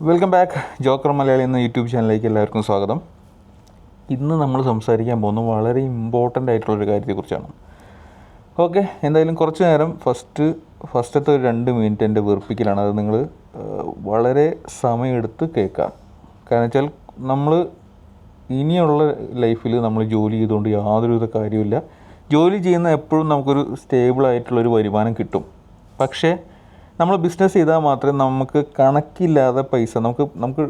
Welcome back. Joker Malayali എന്ന YouTube ചാനലിലേക്ക് എല്ലാവർക്കും സ്വാഗതം. ഇന്ന് നമ്മൾ സംസാരിക്കാൻ പോകുന്നത് വളരെ ഇമ്പോർട്ടൻ്റ് ആയിട്ടുള്ളൊരു കാര്യത്തെക്കുറിച്ചാണ്. ഓക്കെ, എന്തായാലും കുറച്ച് നേരം ഫസ്റ്റത്തെ ഒരു 2 മിനിറ്റ് എൻ്റെ വെറുപ്പിക്കലാണ്. അത് നിങ്ങൾ വളരെ സമയമെടുത്ത് കേൾക്കാം. കാരണം വെച്ചാൽ നമ്മൾ ഇനിയുള്ള ലൈഫിൽ നമ്മൾ ജോലി ചെയ്തുകൊണ്ട് യാതൊരുവിധ കാര്യമില്ല. ജോലി ചെയ്യുന്ന എപ്പോഴും നമുക്കൊരു സ്റ്റേബിളായിട്ടുള്ളൊരു വരുമാനം കിട്ടും. പക്ഷേ നമ്മൾ ബിസിനസ് ചെയ്താൽ മാത്രമേ നമുക്ക് കണക്കില്ലാതെ പൈസ നമുക്ക്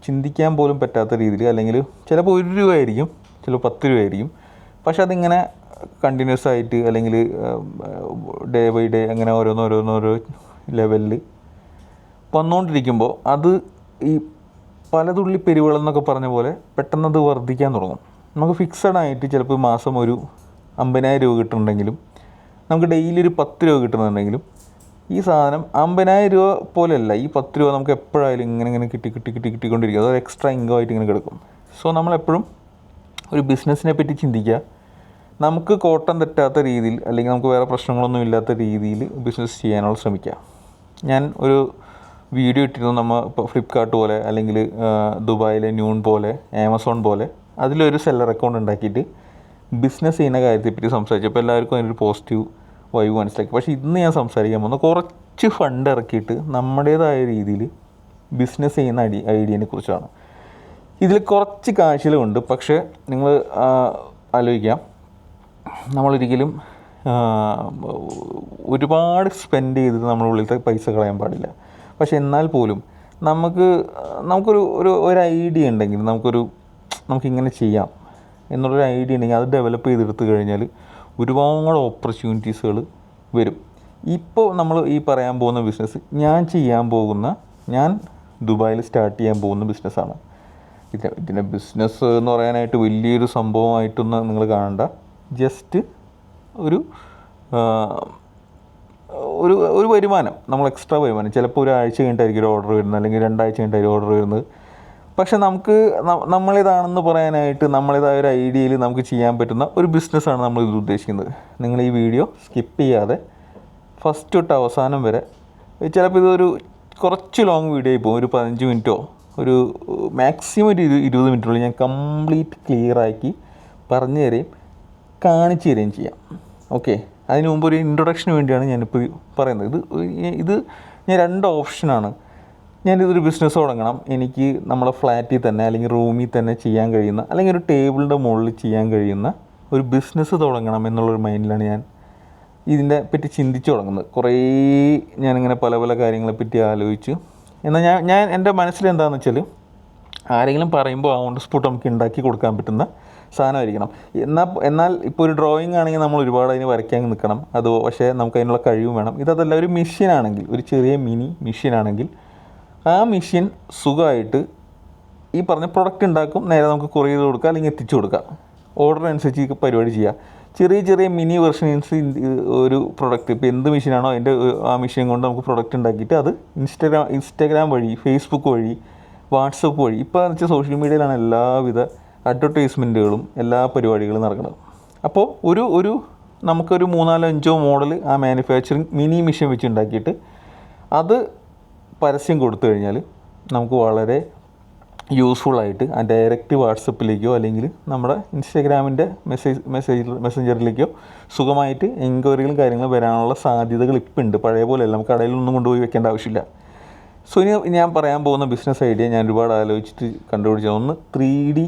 ചിന്തിക്കാൻ പോലും പറ്റാത്ത രീതിയിൽ, അല്ലെങ്കിൽ ചിലപ്പോൾ 1 രൂപ ആയിരിക്കും, ചിലപ്പോൾ 10 രൂപ ആയിരിക്കും. പക്ഷെ അതിങ്ങനെ കണ്ടിന്യൂസ് ആയിട്ട് അല്ലെങ്കിൽ ഡേ ബൈ ഡേ അങ്ങനെ ഓരോന്നോരോ ലെവലിൽ വന്നുകൊണ്ടിരിക്കുമ്പോൾ അത് ഈ പലതുള്ളി പെരുവെള്ളം എന്നൊക്കെ പറഞ്ഞ പോലെ പെട്ടെന്നത് വർദ്ധിക്കാൻ തുടങ്ങും. നമുക്ക് ഫിക്സഡ് ആയിട്ട് ചിലപ്പോൾ മാസം ഒരു 50,000 രൂപ കിട്ടുന്നുണ്ടെങ്കിലും നമുക്ക് ഡെയിലി ഒരു 10 രൂപ കിട്ടുന്നുണ്ടെങ്കിലും ഈ സാധനം 50,000 രൂപ പോലെയല്ല. ഈ 10 രൂപ നമുക്ക് എപ്പോഴായാലും ഇങ്ങനെ കിട്ടിക്കൊണ്ടിരിക്കും. അത് എക്സ്ട്രാ ഇൻകം ആയിട്ട് ഇങ്ങനെ കിടക്കും. സോ നമ്മളെപ്പോഴും ഒരു ബിസിനസ്സിനെ പറ്റി ചിന്തിക്കുക. നമുക്ക് കോട്ടം തെറ്റാത്ത രീതിയിൽ, അല്ലെങ്കിൽ നമുക്ക് വേറെ പ്രശ്നങ്ങളൊന്നും ഇല്ലാത്ത രീതിയിൽ ബിസിനസ് ചെയ്യാനുള്ള ശ്രമിക്കുക. ഞാൻ ഒരു വീഡിയോ ഇട്ടിരുന്നു. നമ്മൾ ഇപ്പോൾ ഫ്ലിപ്കാർട്ട് പോലെ, അല്ലെങ്കിൽ ദുബായിലെ ന്യൂൺ പോലെ, ആമസോൺ പോലെ അതിലൊരു സെല്ലർ അക്കൗണ്ട് ഉണ്ടാക്കിയിട്ട് ബിസിനസ് ചെയ്യുന്ന കാര്യത്തെപ്പറ്റി സംസാരിച്ചപ്പോൾ എല്ലാവർക്കും അതിനൊരു പോസിറ്റീവ് വൈബ് മനസ്സിലാക്കി. പക്ഷേ ഇന്ന് ഞാൻ സംസാരിക്കാൻ പോകുന്നത് കുറച്ച് ഫണ്ട് ഇറക്കിയിട്ട് നമ്മുടേതായ രീതിയിൽ ബിസിനസ് ചെയ്യുന്ന ഐഡിയനെ കുറിച്ചാണ്. ഇതിൽ കുറച്ച് കാശിലുമുണ്ട്. പക്ഷേ നിങ്ങൾ ആലോചിക്കാം, നമ്മളൊരിക്കലും ഒരുപാട് സ്പെൻഡ് ചെയ്തിട്ട് നമ്മുടെ ഉള്ളിലത്തെ പൈസ കളയാൻ പാടില്ല. പക്ഷെ എന്നാൽ പോലും നമുക്കൊരു ഐഡിയ ഉണ്ടെങ്കിൽ, നമുക്കിങ്ങനെ ചെയ്യാം എന്നുള്ളൊരു ഐഡിയ ഉണ്ടെങ്കിൽ അത് ഡെവലപ്പ് ചെയ്തെടുത്ത് കഴിഞ്ഞാൽ ഒരുപാട് ഓപ്പർച്യൂണിറ്റീസുകൾ വരും. ഇപ്പോൾ നമ്മൾ ഈ പറയാൻ പോകുന്ന ബിസിനസ് ഞാൻ ദുബായിൽ സ്റ്റാർട്ട് ചെയ്യാൻ പോകുന്ന ബിസിനസ്സാണ്. ഇതിൻ്റെ ബിസിനസ് എന്ന് പറയാനായിട്ട് വലിയൊരു സംഭവമായിട്ടൊന്നും നിങ്ങൾ കാണണ്ട. ജസ്റ്റ് ഒരു വരുമാനം, നമ്മൾ എക്സ്ട്രാ വരുമാനം. ചിലപ്പോൾ 1 ആഴ്ച കഴിഞ്ഞിട്ടായിരിക്കും ഒരു ഓർഡർ വരുന്നത്, അല്ലെങ്കിൽ 2 ആഴ്ച കഴിഞ്ഞിട്ടായിരിക്കും ഓർഡർ വരുന്നത്. പക്ഷെ നമ്മളിതാണെന്ന് പറയാനായിട്ട് നമ്മളിതായ ഒരു ഐഡിയയിൽ നമുക്ക് ചെയ്യാൻ പറ്റുന്ന ഒരു ബിസിനസ്സാണ് നമ്മളിത് ഉദ്ദേശിക്കുന്നത്. നിങ്ങൾ ഈ വീഡിയോ സ്കിപ്പ് ചെയ്യാതെ ഫസ്റ്റ് തൊട്ട് അവസാനം വരെ, ചിലപ്പോൾ ഇതൊരു കുറച്ച് ലോങ് വീഡിയോ ആയി പോകും, ഒരു 15 മിനിറ്റോ ഒരു മാക്സിമം ഒരു 20 മിനിറ്റുള്ളിൽ ഞാൻ കംപ്ലീറ്റ് ക്ലിയറാക്കി പറഞ്ഞു തരികയും കാണിച്ചു തരികയും ചെയ്യാം. ഓക്കെ, അതിന് മുമ്പ് ഒരു ഇൻട്രൊഡക്ഷന് വേണ്ടിയാണ് ഞാനിപ്പോൾ പറയുന്നത്. ഇത് ഞാൻ 2 ഓപ്ഷനാണ്. ഞാനിതൊരു ബിസിനസ് തുടങ്ങണം, എനിക്ക് നമ്മളെ ഫ്ലാറ്റിൽ തന്നെ അല്ലെങ്കിൽ റൂമിൽ തന്നെ ചെയ്യാൻ കഴിയുന്ന, അല്ലെങ്കിൽ ഒരു ടേബിളിൻ്റെ മുകളിൽ ചെയ്യാൻ കഴിയുന്ന ഒരു ബിസിനസ് തുടങ്ങണം എന്നുള്ളൊരു മൈൻഡിലാണ് ഞാൻ ഇതിനെ പറ്റി ചിന്തിച്ച് തുടങ്ങുന്നത്. ഞാനിങ്ങനെ പല കാര്യങ്ങളെപ്പറ്റി ആലോചിച്ച്, എന്നാൽ ഞാൻ എൻ്റെ മനസ്സിൽ എന്താണെന്ന് വെച്ചാൽ, ആരെങ്കിലും പറയുമ്പോൾ ഓൺ ദ സ്പോട്ട് നമുക്ക് ഉണ്ടാക്കി കൊടുക്കാൻ പറ്റുന്ന സാധനമായിരിക്കണം. എന്നാൽ ഇപ്പോൾ ഒരു ഡ്രോയിങ് ആണെങ്കിൽ നമ്മൾ ഒരുപാട് അതിന് വരയ്ക്കാൻ നിൽക്കണം. പക്ഷേ നമുക്ക് അതിനുള്ള കഴിവും വേണം. ഇതല്ല, ഒരു മെഷീനാണെങ്കിൽ, ഒരു ചെറിയ മിനി മെഷീനാണെങ്കിൽ ആ മെഷീൻ സുഖമായിട്ട് ഈ പറഞ്ഞ പ്രൊഡക്റ്റ് ഉണ്ടാക്കും. നേരെ നമുക്ക് കൊറിയർ ചെയ്ത് കൊടുക്കുക, അല്ലെങ്കിൽ എത്തിച്ചു കൊടുക്കുക. ഓർഡർ അനുസരിച്ച് ഈ പരിപാടി ചെയ്യുക. ചെറിയ മിനി വെർഷൻസ് ഒരു പ്രൊഡക്റ്റ്, ഇപ്പോൾ എന്ത് മെഷീനാണോ അതിൻ്റെ ആ മെഷീൻ കൊണ്ട് നമുക്ക് പ്രൊഡക്റ്റ് ഉണ്ടാക്കിയിട്ട് അത് ഇൻസ്റ്റാഗ്രാം വഴി, ഫേസ്ബുക്ക് വഴി, വാട്സപ്പ് വഴി, ഇപ്പോൾ എന്ന് വെച്ചാൽ സോഷ്യൽ മീഡിയയിലാണ് എല്ലാവിധ അഡ്വർടൈസ്മെൻറ്റുകളും എല്ലാ പരിപാടികളും നടക്കുന്നത്. അപ്പോൾ നമുക്കൊരു 3-5 മോഡൽ ആ മാനുഫാക്ചറിങ് മിനി മെഷീൻ വെച്ച് ഉണ്ടാക്കിയിട്ട് അത് പരസ്യം കൊടുത്തു കഴിഞ്ഞാൽ നമുക്ക് വളരെ യൂസ്ഫുള്ളായിട്ട് ആ ഡയറക്റ്റ് വാട്സപ്പിലേക്കോ അല്ലെങ്കിൽ നമ്മുടെ ഇൻസ്റ്റാഗ്രാമിൻ്റെ മെസ്സഞ്ചറിലേക്കോ സുഖമായിട്ട് എൻക്വയറികളും കാര്യങ്ങളും വരാനുള്ള സാധ്യതകൾ ഇപ്പോൾ ഉണ്ട്. പഴയ പോലെയല്ല, നമുക്ക് കടയിലൊന്നും കൊണ്ടുപോയി വെക്കേണ്ട ആവശ്യമില്ല. സോ ഇനി ഞാൻ പറയാൻ പോകുന്ന ബിസിനസ് ഐഡിയ ഞാൻ ഒരുപാട് ആലോചിച്ചിട്ട് കണ്ടുപിടിച്ചത്, ഒന്ന് 3D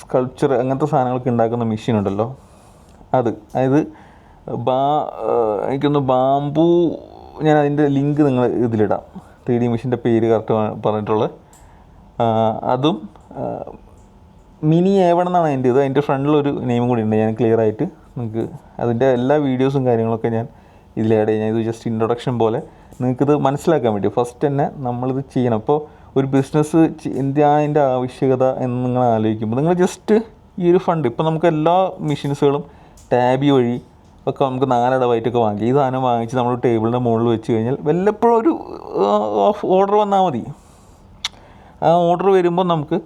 സ്കൾപ്ചർ അങ്ങനത്തെ സാധനങ്ങളൊക്കെ ഉണ്ടാക്കുന്ന മെഷീൻ ഉണ്ടല്ലോ, അതായത് എനിക്കൊന്ന് ബാംബൂ, ഞാൻ അതിൻ്റെ ലിങ്ക് നിങ്ങൾ ഇതിലിടാം. 3D മെഷീൻ്റെ പേര് കറക്റ്റ് പറഞ്ഞിട്ടുള്ളത്. അതും മിനി A1 എന്നാണ് അതിൻ്റെ ഫ്രണ്ടിലൊരു നെയിം കൂടി ഉണ്ട്. ഞാൻ ക്ലിയർ ആയിട്ട് നിങ്ങൾക്ക് അതിൻ്റെ എല്ലാ വീഡിയോസും കാര്യങ്ങളൊക്കെ ഞാൻ ഇതിൽ ആഡ് ചെയ്യാം. ഇത് ജസ്റ്റ് ഇൻട്രൊഡക്ഷൻ പോലെ നിങ്ങൾക്കിത് മനസ്സിലാക്കാൻ വേണ്ടി ഫസ്റ്റ് തന്നെ നമ്മളിത് ചെയ്യണം. അപ്പോൾ ഒരു ബിസിനസ് എന്താണ് അതിൻ്റെ ആവശ്യകത എന്ന് നിങ്ങൾ ആലോചിക്കുമ്പോൾ, നിങ്ങൾ ജസ്റ്റ് ഈ ഒരു ഫണ്ട്, ഇപ്പോൾ നമുക്ക് എല്ലാ മെഷീൻസുകളും ടാബി വഴി ഒക്കെ നമുക്ക് 4 അടവായിട്ടൊക്കെ വാങ്ങി, ഈ സാധനം വാങ്ങിച്ച് നമ്മൾ ടേബിളിൻ്റെ മുകളിൽ വെച്ച് കഴിഞ്ഞാൽ വല്ലപ്പോഴും ഒരു ഓർഡർ വന്നാൽ മതി. ആ ഓർഡർ വരുമ്പോൾ നമുക്ക്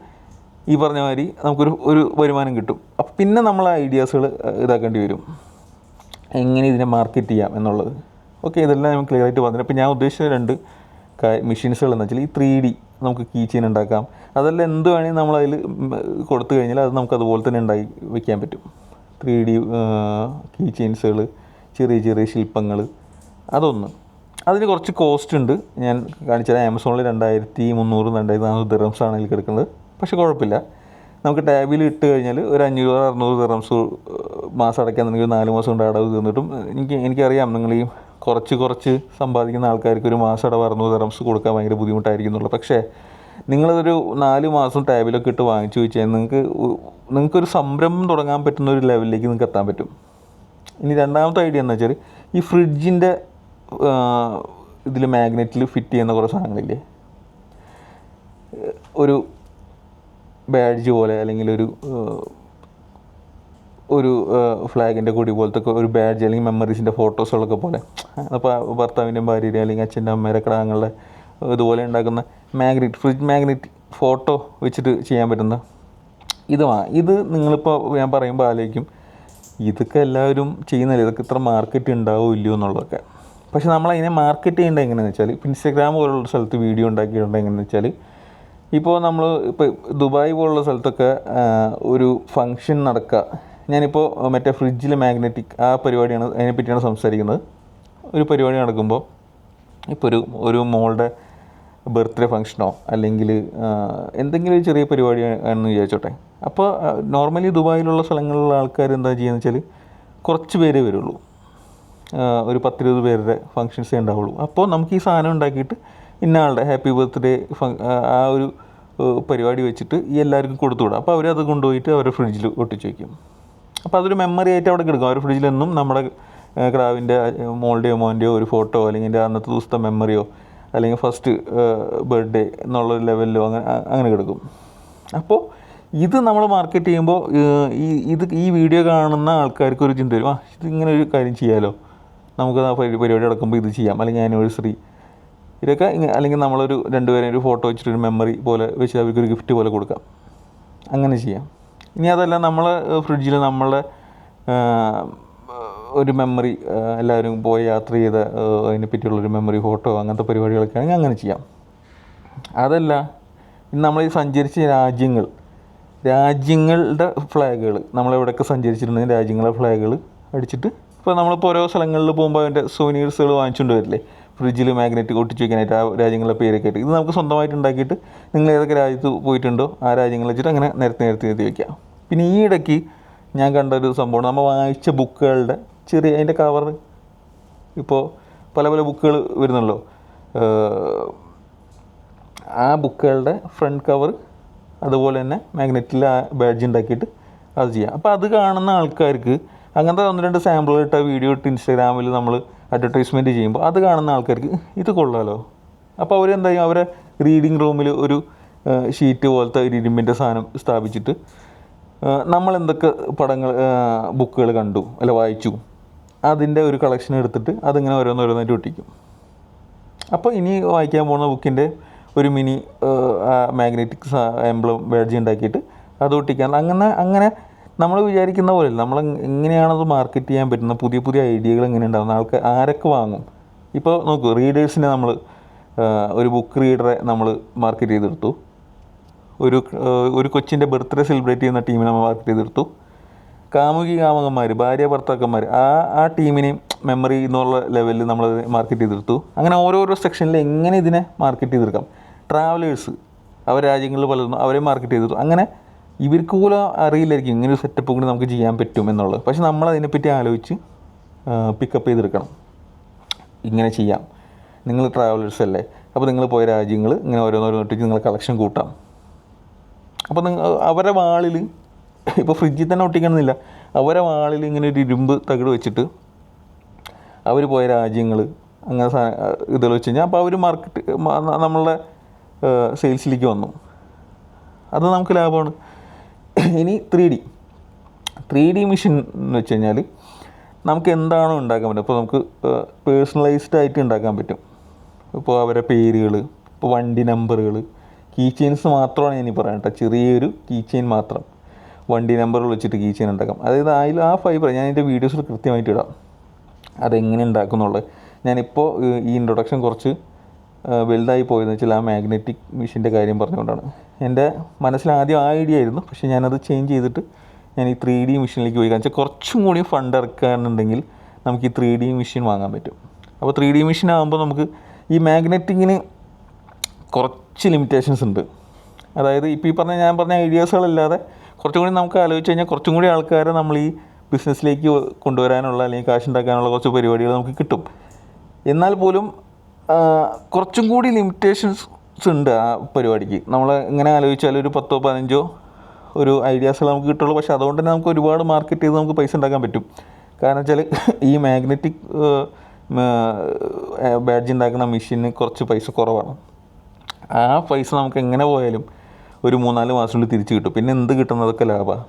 ഈ പറഞ്ഞ മാതിരി നമുക്കൊരു വരുമാനം കിട്ടും. അപ്പം പിന്നെ നമ്മൾ ഐഡിയാസുകൾ ഇതാക്കേണ്ടി വരും, എങ്ങനെ ഇതിനെ മാർക്കറ്റ് ചെയ്യാം എന്നുള്ളത്. ഓക്കെ, ഇതെല്ലാം ഞാൻ ക്ലിയർ ആയിട്ട് പറഞ്ഞു. അപ്പോൾ ഞാൻ ഉദ്ദേശിച്ച 2 മെഷീൻസുകൾ എന്ന് വെച്ചാൽ ഈ 3D നമുക്ക് കീ ചെയിൻ ഉണ്ടാക്കാം. അതെല്ലാം എന്ത് വേണമെങ്കിൽ നമ്മളതിൽ കൊടുത്തു കഴിഞ്ഞാൽ അത് നമുക്ക് അതുപോലെ തന്നെ ഉണ്ടാക്കി വയ്ക്കാൻ പറ്റും. 3D കീ ചെയിൻസുകൾ, ചെറിയ ചെറിയ ശില്പങ്ങൾ, അതൊന്ന്. അതിന് കുറച്ച് കോസ്റ്റ് ഉണ്ട്. ഞാൻ കാണിച്ചാൽ ആമസോണിൽ 2300 2400 ദിറംസാണ് അതിൽ കിടക്കുന്നത്. പക്ഷേ കുഴപ്പമില്ല, നമുക്ക് ടാബിൽ ഇട്ട് കഴിഞ്ഞാൽ ഒരു 500-600 ദിറംസ് മാസം അടയ്ക്കാന്നുണ്ടെങ്കിൽ 4 മാസം കൊണ്ട് അടവ് തീർന്നിട്ടും. എനിക്കറിയാം നിങ്ങൾ ഈ കുറച്ച് സമ്പാദിക്കുന്ന ആൾക്കാർക്ക് ഒരു മാസം അടവ് 600 ദിറംസ് കൊടുക്കാൻ ഭയങ്കര ബുദ്ധിമുട്ടായിരിക്കും എന്നുള്ളത്. പക്ഷേ നിങ്ങളതൊരു 4 മാസം ടാബിലൊക്കെ ഇട്ട് വാങ്ങിച്ചു വെച്ചാൽ നിങ്ങൾക്കൊരു സംരംഭം തുടങ്ങാൻ പറ്റുന്ന ഒരു ലെവലിലേക്ക് നിങ്ങൾക്ക് എത്താൻ പറ്റും. ഇനി രണ്ടാമത്തെ ഐഡിയ എന്ന് വെച്ചാൽ ഈ ഫ്രിഡ്ജിൻ്റെ ഇതിൽ മാഗ്നറ്റിൽ ഫിറ്റ് ചെയ്യുന്ന കുറേ സാധനങ്ങളില്ലേ, ഒരു ബാഡ്ജ് പോലെ അല്ലെങ്കിൽ ഒരു ഫ്ലാഗിൻ്റെ കൊടി പോലത്തെ ഒരു ബാഡ്ജ് അല്ലെങ്കിൽ മെമ്മറീസിൻ്റെ ഫോട്ടോസുകളൊക്കെ പോലെ, അപ്പോൾ ഭർത്താവിൻ്റെയും ഭാര്യയുടെ അല്ലെങ്കിൽ അച്ഛൻ്റെ അമ്മയുടെ കിടാങ്ങളുടെ ഇതുപോലെ ഉണ്ടാക്കുന്ന ഫ്രിഡ്ജ് മാഗ്നറ്റ് ഫോട്ടോ വെച്ചിട്ട് ചെയ്യാൻ പറ്റുന്ന ഇത് നിങ്ങളിപ്പോൾ ഞാൻ പറയുമ്പോൾ ആലോചിക്കും, ഇതൊക്കെ എല്ലാവരും ചെയ്യുന്നില്ല, ഇതൊക്കെ ഇത്ര മാർക്കറ്റ് ഉണ്ടാവും ഇല്ലയോ എന്നുള്ളതൊക്കെ. പക്ഷെ നമ്മളതിനെ മാർക്കറ്റ് ചെയ്യേണ്ടത് എങ്ങനെയാണെന്ന് വെച്ചാൽ, ഇപ്പോൾ ഇൻസ്റ്റാഗ്രാം പോലുള്ള സ്ഥലത്ത് വീഡിയോ ഉണ്ടാക്കിയിട്ടുണ്ടെങ്കിൽ എങ്ങനെയാണെന്ന് വെച്ചാൽ, ഇപ്പോൾ ദുബായ് പോലുള്ള സ്ഥലത്തൊക്കെ ഒരു ഫങ്ഷൻ നടക്കുക, ഞാനിപ്പോൾ മറ്റേ ഫ്രിഡ്ജിൽ മാഗ്നറ്റിക് ആ പരിപാടിയാണ്, അതിനെപ്പറ്റിയാണ് സംസാരിക്കുന്നത്. ഒരു പരിപാടി നടക്കുമ്പോൾ ഇപ്പോൾ ഒരു മോളുടെ ബർത്ത്ഡേ ഫങ്ഷനോ അല്ലെങ്കിൽ എന്തെങ്കിലും ഒരു ചെറിയ പരിപാടി ആണെന്ന് വിചാരിച്ചോട്ടെ. അപ്പോൾ നോർമലി ദുബായിലുള്ള സ്ഥലങ്ങളിലുള്ള ആൾക്കാർ എന്താ ചെയ്യുകയെന്ന് വെച്ചാൽ കുറച്ച് പേരേ വരുള്ളൂ, ഒരു 10-20 പേരുടെ ഫങ്ഷൻസേ ഉണ്ടാവുള്ളൂ. അപ്പോൾ നമുക്ക് ഈ സാധനം ഉണ്ടാക്കിയിട്ട് ഇന്ന ആളുടെ ഹാപ്പി ബർത്ത്ഡേ ആ ഒരു പരിപാടി വെച്ചിട്ട് ഈ എല്ലാവർക്കും കൊടുത്തു വിടാം. അപ്പോൾ അവരത് കൊണ്ടുപോയിട്ട് അവരുടെ ഫ്രിഡ്ജിൽ ഒട്ടിച്ച് വയ്ക്കും. അപ്പോൾ അതൊരു മെമ്മറി ആയിട്ട് അവിടെ കിടക്കും. അവരുടെ ഫ്രിഡ്ജിലെന്നും നമ്മുടെ കിടാവിൻ്റെ മോളുടെയോ മോൻ്റെയോ ഒരു ഫോട്ടോ അല്ലെങ്കിൽ എൻ്റെ അന്നത്തെ ദിവസത്തെ മെമ്മറിയോ അല്ലെങ്കിൽ ഫസ്റ്റ് ബർത്ത്ഡേ എന്നുള്ള ലെവലിലോ അങ്ങനെ കിടക്കും. അപ്പോൾ ഇത് നമ്മൾ മാർക്കറ്റ് ചെയ്യുമ്പോൾ ഈ വീഡിയോ കാണുന്ന ആൾക്കാർക്ക് ഒരു ചിന്ത വരും, ഇതിങ്ങനെ ഒരു കാര്യം ചെയ്യാമല്ലോ, നമുക്ക് ആ പരിപാടി നടക്കുമ്പോൾ ഇത് ചെയ്യാം, അല്ലെങ്കിൽ ആനിവേഴ്സറി ഇതൊക്കെ, അല്ലെങ്കിൽ നമ്മളൊരു 2 പേരെ ഒരു ഫോട്ടോ വെച്ചിട്ടൊരു മെമ്മറി പോലെ വെച്ച് അവർക്കൊരു ഗിഫ്റ്റ് പോലെ കൊടുക്കാം, അങ്ങനെ ചെയ്യാം. ഇനി അതല്ല നമ്മളെ ഫ്രിഡ്ജിൽ നമ്മളെ ഒരു മെമ്മറി, എല്ലാവരും പോയി യാത്ര ചെയ്ത അതിനെപ്പറ്റിയുള്ളൊരു മെമ്മറി ഫോട്ടോ അങ്ങനത്തെ പരിപാടികളൊക്കെ ആണെങ്കിൽ അങ്ങനെ ചെയ്യാം. അതല്ല, നമ്മൾ ഈ സഞ്ചരിച്ച രാജ്യങ്ങളുടെ ഫ്ലാഗുകൾ, നമ്മളെവിടെയൊക്കെ സഞ്ചരിച്ചിട്ടുണ്ടെങ്കിൽ രാജ്യങ്ങളുടെ ഫ്ലാഗുകൾ അടിച്ചിട്ട്, ഇപ്പോൾ നമ്മളിപ്പോൾ ഓരോ സ്ഥലങ്ങളിൽ പോകുമ്പോൾ അതിൻ്റെ സോവനീർസുകൾ വാങ്ങിച്ചുകൊണ്ട് വരില്ലേ, ഫ്രിഡ്ജിൽ മാഗ്നറ്റ് ഒട്ടിച്ച് വയ്ക്കാനായിട്ട് ആ രാജ്യങ്ങളുടെ പേരൊക്കെ ആയിട്ട്. ഇത് നമുക്ക് സ്വന്തമായിട്ട് ഉണ്ടാക്കിയിട്ട് നിങ്ങൾ ഏതൊക്കെ രാജ്യത്ത് പോയിട്ടുണ്ടോ ആ രാജ്യങ്ങൾ വെച്ചിട്ട് അങ്ങനെ നിരത്തി വയ്ക്കാം. പിന്നെ ഈ ഇടയ്ക്ക് ഞാൻ കണ്ടൊരു സംഭവം, നമ്മൾ വായിച്ച ബുക്കുകളുടെ ചെറിയ അതിൻ്റെ കവർ, ഇപ്പോൾ പല ബുക്കുകൾ വരുന്നല്ലോ, ആ ബുക്കുകളുടെ ഫ്രണ്ട് കവർ അതുപോലെ തന്നെ മാഗ്നറ്റിൽ ആ ബാഡ്ജ് ഉണ്ടാക്കിയിട്ട് അത് ചെയ്യാം. അപ്പോൾ അത് കാണുന്ന ആൾക്കാർക്ക് അങ്ങനത്തെ 1-2 സാമ്പിൾ ഇട്ട വീഡിയോ ഇട്ട് ഇൻസ്റ്റാഗ്രാമിൽ നമ്മൾ അഡ്വർടൈസ്മെൻറ്റ് ചെയ്യുമ്പോൾ അത് കാണുന്ന ആൾക്കാർക്ക് ഇത് കൊള്ളാമല്ലോ. അപ്പോൾ അവരെന്താ ചെയ്യും, അവരെ റീഡിങ് റൂമിൽ ഒരു ഷീറ്റ് പോലത്തെ ഒരു ഇരുമ്പിൻ്റെ സാധനം സ്ഥാപിച്ചിട്ട് നമ്മളെന്തൊക്കെ ബുക്കുകൾ കണ്ടു അല്ല വായിച്ചു അതിൻ്റെ ഒരു കളക്ഷൻ എടുത്തിട്ട് അതിങ്ങനെ ഓരോന്നോരോന്നായിട്ട് ഒട്ടിക്കും. അപ്പോൾ ഇനി വായിക്കാൻ പോകുന്ന ബുക്കിൻ്റെ ഒരു മിനി മാഗ്നറ്റിക് എംബ്ലം ബാഡ്ജ് ഉണ്ടാക്കിയിട്ട് അത് ഒട്ടിക്കാൻ, അങ്ങനെ നമ്മൾ വിചാരിക്കുന്ന പോലെയല്ല. നമ്മൾ എങ്ങനെയാണത് മാർക്കറ്റ് ചെയ്യാൻ പറ്റുന്ന പുതിയ ഐഡിയകൾ എങ്ങനെ ഉണ്ടാകുന്ന ആരൊക്കെ വാങ്ങും. ഇപ്പോൾ നോക്കൂ, റീഡേഴ്സിനെ നമ്മൾ ഒരു ബുക്ക് റീഡറെ നമ്മൾ മാർക്കറ്റ് ചെയ്തെടുത്തു, ഒരു കൊച്ചിൻ്റെ ബർത്ത്ഡേ സെലിബ്രേറ്റ് ചെയ്യുന്ന ടീമിനെ നമ്മൾ മാർക്കറ്റ് ചെയ്തെടുത്തു, കാമുകന്മാർ, ഭാര്യ ഭർത്താക്കന്മാർ ആ ടീമിനെയും മെമ്മറി എന്നുള്ള ലെവലിൽ നമ്മൾ മാർക്കറ്റ് ചെയ്തെടുത്തു. അങ്ങനെ ഓരോരോ സെക്ഷനിൽ എങ്ങനെ ഇതിനെ മാർക്കറ്റ് ചെയ്തെടുക്കാം. ട്രാവലേഴ്സ്, അവർ രാജ്യങ്ങളിൽ പലതും അവരെ മാർക്കറ്റ് ചെയ്തെടുത്തു. അങ്ങനെ ഇവർക്ക് പോലും അറിയില്ലായിരിക്കും ഇങ്ങനൊരു സെറ്റപ്പ് കൂടി നമുക്ക് ചെയ്യാൻ പറ്റും എന്നുള്ളത്. പക്ഷെ നമ്മളതിനെപ്പറ്റി ആലോചിച്ച് പിക്കപ്പ് ചെയ്തെടുക്കണം. ഇങ്ങനെ ചെയ്യാം, നിങ്ങൾ ട്രാവലേഴ്സ് അല്ലേ, അപ്പോൾ നിങ്ങൾ പോയ രാജ്യങ്ങൾ ഇങ്ങനെ ഓരോന്നോരോന്നിട്ട് നിങ്ങൾ കളക്ഷൻ കൂട്ടാം. അപ്പോൾ അവരുടെ വാളിൽ, ഇപ്പോൾ ഫ്രിഡ്ജിൽ തന്നെ ഒട്ടിക്കണമെന്നില്ല, അവരെ വാളിൽ ഇങ്ങനെ ഒരു ഇരുമ്പ് തകിട് വെച്ചിട്ട് അവർ പോയ രാജ്യങ്ങൾ അങ്ങനെ ഇതുകൾ വെച്ച് കഴിഞ്ഞാൽ അപ്പോൾ അവർ നമ്മളുടെ സെയിൽസിലേക്ക് വന്നു, അത് നമുക്ക് ലാഭമാണ്. ഇനി 3D മെഷീൻ എന്ന് വെച്ച് കഴിഞ്ഞാൽ നമുക്ക് എന്താണോ ഉണ്ടാക്കാൻ പറ്റും. ഇപ്പോൾ നമുക്ക് പേഴ്സണലൈസ്ഡ് ആയിട്ട് ഉണ്ടാക്കാൻ പറ്റും. ഇപ്പോൾ അവരുടെ പേരുകൾ, ഇപ്പോൾ വണ്ടി നമ്പറുകൾ, കീ ചെയിൻസ് മാത്രമാണ് ഞാൻ പറയാം കേട്ടോ, ചെറിയൊരു കീ ചെയിൻ മാത്രം, വണ്ടി നമ്പറുകൾ വെച്ചിട്ട് കീ ചെയിൻ ഉണ്ടാക്കാം. അതായത് അതിൽ ആ ഫൈബർ ഞാൻ എൻ്റെ വീഡിയോസിൽ കൃത്യമായിട്ട് ഇടാം അതെങ്ങനെ ഉണ്ടാക്കുന്നുള്ളത്. ഞാനിപ്പോൾ ഈ ഇൻട്രൊഡക്ഷൻ കുറച്ച് വലുതായി പോയതെന്ന് വെച്ചാൽ ആ മാഗ്നറ്റിക് മെഷീൻ്റെ കാര്യം പറഞ്ഞുകൊണ്ടാണ്. എൻ്റെ മനസ്സിൽ ആദ്യം ആ ഐഡിയ ആയിരുന്നു, പക്ഷേ ഞാനത് ചേഞ്ച് ചെയ്തിട്ട് ഞാൻ ഈ 3D മെഷീനിലേക്ക് പോയി. കാരണം വെച്ചാൽ കുറച്ചും കൂടി ഫണ്ട് ഇറക്കുകയാണെന്നുണ്ടെങ്കിൽ നമുക്ക് ഈ 3D മെഷീൻ വാങ്ങാൻ പറ്റും. അപ്പോൾ 3D മെഷീൻ ആകുമ്പോൾ നമുക്ക് ഈ മാഗ്നറ്റിങ്ങിന് കുറച്ച് ലിമിറ്റേഷൻസ് ഉണ്ട്. അതായത് ഇപ്പോൾ ഞാൻ പറഞ്ഞ ഐഡിയാസുകളല്ലാതെ കുറച്ചും കൂടി നമുക്ക് ആലോചിച്ച് കഴിഞ്ഞാൽ കുറച്ചും കൂടി ആൾക്കാരെ നമ്മൾ ഈ ബിസിനസ്സിലേക്ക് കൊണ്ടുവരാനുള്ള അല്ലെങ്കിൽ കാശ് ഉണ്ടാക്കാനുള്ള കുറച്ച് പരിപാടികൾ നമുക്ക് കിട്ടും. എന്നാൽ പോലും കുറച്ചും കൂടി ലിമിറ്റേഷൻസ് ഉണ്ട് ആ പരിപാടിക്ക്. നമ്മൾ ഇങ്ങനെ ആലോചിച്ചാൽ ഒരു 10-15 ഒരു ഐഡിയാസുകൾ നമുക്ക് കിട്ടുള്ളൂ. പക്ഷേ അതുകൊണ്ട് തന്നെ നമുക്ക് ഒരുപാട് മാർക്കറ്റ് ചെയ്ത് നമുക്ക് പൈസ ഉണ്ടാക്കാൻ പറ്റും. കാരണം വെച്ചാൽ ഈ മാഗ്നറ്റിക് ബാഡ്ജ് ഉണ്ടാക്കുന്ന മെഷീന് കുറച്ച് പൈസ കുറവാണ്. ആ പൈസ നമുക്ക് എങ്ങനെ പോയാലും ഒരു 3-4 മാസത്തിനുള്ളിൽ തിരിച്ച് കിട്ടും. പിന്നെ എന്ത് കിട്ടുന്നതൊക്കെ ലാഭമാണ്.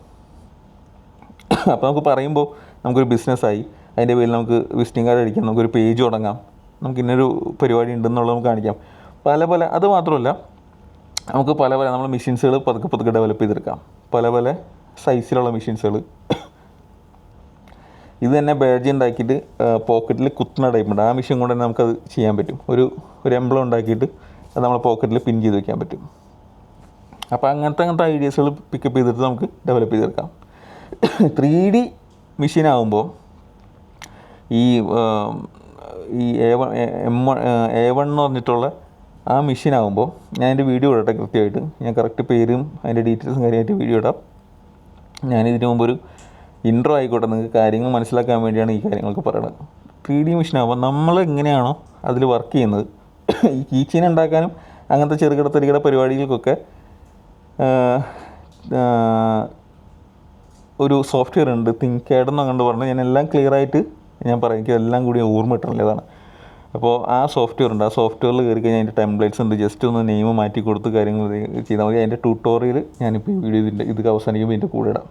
അപ്പോൾ നമുക്ക് പറയുമ്പോൾ നമുക്കൊരു ബിസിനസ്സായി. അതിൻ്റെ പേരിൽ നമുക്ക് വിസിറ്റിംഗ് കാർഡ് അടിക്കാം, നമുക്കൊരു പേജ് തുടങ്ങാം, നമുക്ക് ഇന്നൊരു പരിപാടി ഉണ്ടെന്നുള്ളത് നമുക്ക് കാണിക്കാം. പല അത് മാത്രമല്ല, നമുക്ക് പല നമ്മൾ മെഷീൻസുകൾ പതുക്കെ ഡെവലപ്പ് ചെയ്തെടുക്കാം. പല സൈസിലുള്ള മെഷീൻസുകൾ. ഇത് തന്നെ ബാഡ്ജ് ഉണ്ടാക്കിയിട്ട് പോക്കറ്റിൽ കുത്തുന്ന ടൈപ്പുണ്ട്. ആ മെഷീൻ കൊണ്ട് തന്നെ നമുക്കത് ചെയ്യാൻ പറ്റും. ഒരു എംബ്ലം ഉണ്ടാക്കിയിട്ട് അത് നമ്മളെ പോക്കറ്റിൽ പിൻ ചെയ്ത് വയ്ക്കാൻ പറ്റും. അപ്പോൾ അങ്ങനത്തെ ഐഡിയാസുകൾ പിക്കപ്പ് ചെയ്തിട്ട് നമുക്ക് ഡെവലപ്പ് ചെയ്തെടുക്കാം. 3D മെഷീൻ ആകുമ്പോൾ ഈ A1 എന്ന് പറഞ്ഞിട്ടുള്ള ആ മെഷീൻ ആകുമ്പോൾ ഞാൻ എൻ്റെ വീഡിയോ ഇടട്ടെ കൃത്യമായിട്ട്. ഞാൻ കറക്റ്റ് പേരും അതിൻ്റെ ഡീറ്റെയിൽസും കാര്യമായിട്ട് വീഡിയോ ഇടാം. ഞാനിതിനു മുമ്പ് ഒരു ഇൻട്രോ ആയിക്കോട്ടെ, നിങ്ങൾക്ക് കാര്യങ്ങൾ മനസ്സിലാക്കാൻ വേണ്ടിയാണ് ഈ കാര്യങ്ങളൊക്കെ പറയുന്നത്. 3D മെഷീൻ ആകുമ്പോൾ നമ്മൾ എങ്ങനെയാണോ അതിൽ വർക്ക് ചെയ്യുന്നത്, ഈ കീച്ചെയിൻ ഉണ്ടാക്കാനും അങ്ങനത്തെ ചെറുകിട പരിപാടികൾക്കൊക്കെ ഒരു സോഫ്റ്റ്വെയർ ഉണ്ട്, തിങ്കാഡ് എന്നങ്ങണ്ട് പറഞ്ഞ്. ഞാൻ എല്ലാം ക്ലിയറായിട്ട് ഞാൻ പറയാം, എനിക്ക് എല്ലാം കൂടി ഓർമ്മ കിട്ടണല്ലേതാണ്. അപ്പോൾ ആ സോഫ്റ്റ്വെയർ ഉണ്ട്. ആ സോഫ്റ്റ്വെയറിൽ കയറി കഴിഞ്ഞാൽ അതിൻ്റെ ടെംപ്ലേറ്റ്സ് ഉണ്ട്. ജസ്റ്റ് ഒന്ന് നെയിം മാറ്റി കൊടുത്ത് കാര്യങ്ങൾ ചെയ്താൽ മതി. അതിൻ്റെ ട്യൂട്ടോറിയൽ ഞാനിപ്പോൾ ഈ വീഡിയോ ഇത് അവസാനിക്കുമ്പോൾ ഇതിൻ്റെ കൂടെ ഇടാം.